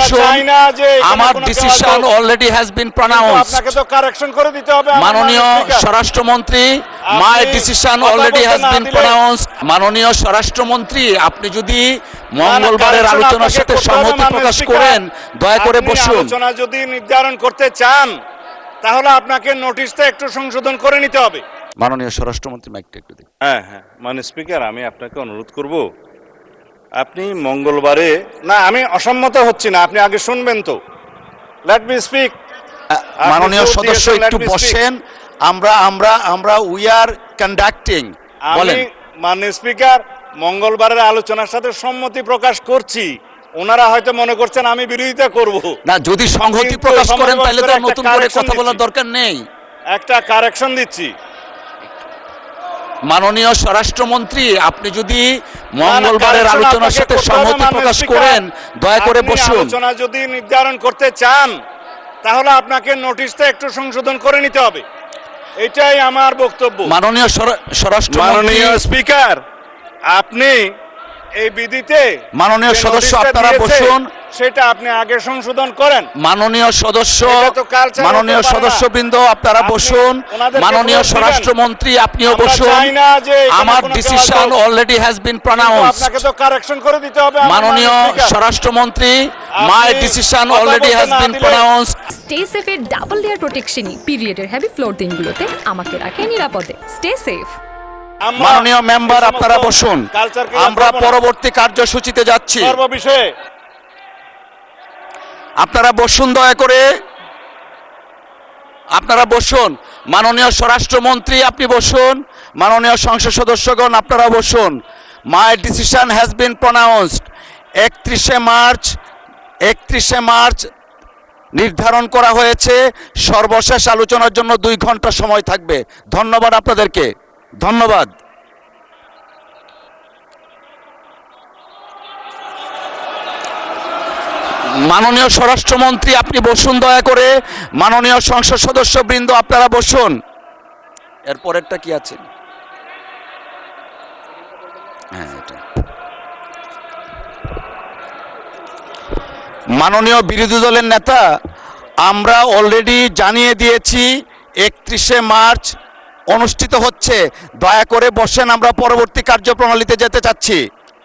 বসুন। আমার decision already has been pronounced. আপনাকে তো কারেকশন করে দিতে হবে। মাননীয় স্বরাষ্ট্রমন্ত্রী, my decision already has been প্রনাউন্সড। মাননীয় স্বরাষ্ট্রমন্ত্রী, আপনি যদি মঙ্গলবারের আলোচনার সাথে সম্মতি প্রকাশ করেন, দয়া করে বসুন। আলোচনা যদি নির্ধারণ করতে চান তাহলে আপনাকে নোটিশটা একটু সংশোধন করে নিতে হবে। মাননীয় স্বরাষ্ট্রমন্ত্রী মাইকটা একটু দিন। হ্যাঁ, মাননীয় স্পিকার, আমি আপনাকে অনুরোধ করব, আপনি মঙ্গলবারে না, আমি অসম্মত হচ্ছি না, আপনি আগে শুনবেন তো। Let me speak. মাননীয় সদস্য একটু বসেন। আমরা উই আর কন্ডাক্টিং। বলেন। মাননীয় স্পিকার, মঙ্গলবারের আলোচনার সাথে সম্মতি প্রকাশ করছি। ওনারা হয়তো মনে করছেন আমি বিরোধিতা করব না, যদি সংহতি প্রকাশ করেন তাহলে তো নতুন করে কথা বলার দরকার নেই। একটা কারেকশন দিচ্ছি। মাননীয় স্বরাষ্ট্রমন্ত্রী, আপনি যদি মঙ্গলবারের আলোচনার সাথে সম্মতি প্রকাশ করেন, দয়া করে বসুন। আলোচনা যদি নির্ধারণ করতে চান তাহলে আপনাকে নোটিশটা একটু সংশোধন করে নিতে হবে। এটাই আমার বক্তব্য। মাননীয় স্বরাষ্ট্রমন্ত্রী। মাননীয় স্পিকার, আপনি এই বিধিতে মাননীয় সদস্য আপনারা বসুন। সেটা আপনি আগে সংশোধন করেন। মাননীয় সদস্যবৃন্দ আপনারা বসুন। মাননীয় স্বরাষ্ট্রমন্ত্রী আপনিও বসুন। আমার decision already has been pronounced. আপনাকে তো কারেকশন করে দিতে হবে। মাননীয় স্বরাষ্ট্রমন্ত্রী, my decision already has been pronounced. Stay সেফের ডাবল লেয়ার প্রোটেকশনই পিরিয়ডের হেভি ফ্লোর দিনগুলোতে আমাকে রাখে নিরাপদে। Stay safe. মাননীয় মেম্বার আপনারা বসুন। আমরা পরবর্তী কার্যসূচিতে যাচ্ছি। আপনারা বসুন, দয়া করে আপনারা বসুন। মাননীয় স্বরাষ্ট্রমন্ত্রী আপনি বসুন। মাননীয় সংসদ সদস্যগণ আপনারা বসুন। My decision has been pronounced. 31শে মার্চ নির্ধারণ করা হয়েছে। সর্বশেষ আলোচনার জন্য 2 ঘন্টা সময় থাকবে। ধন্যবাদ আপনাদেরকে। ধন্যবাদ। মাননীয় স্বরাষ্ট্রমন্ত্রী আপনি বসুন, দয়া করে। মাননীয় সংসদ সদস্যবৃন্দ আপনারা বসুন। এরপরেরটা কি আছে? হ্যাঁ, এটা মাননীয় বিরোধী দলের নেতা, আমরা অলরেডি জানিয়ে দিয়েছি 31শে মার্চ অনুষ্ঠিত হচ্ছে। দয়া করে বসেন, আমরা পরবর্তী কার্যপ্রণালীতে যেতে চাচ্ছি।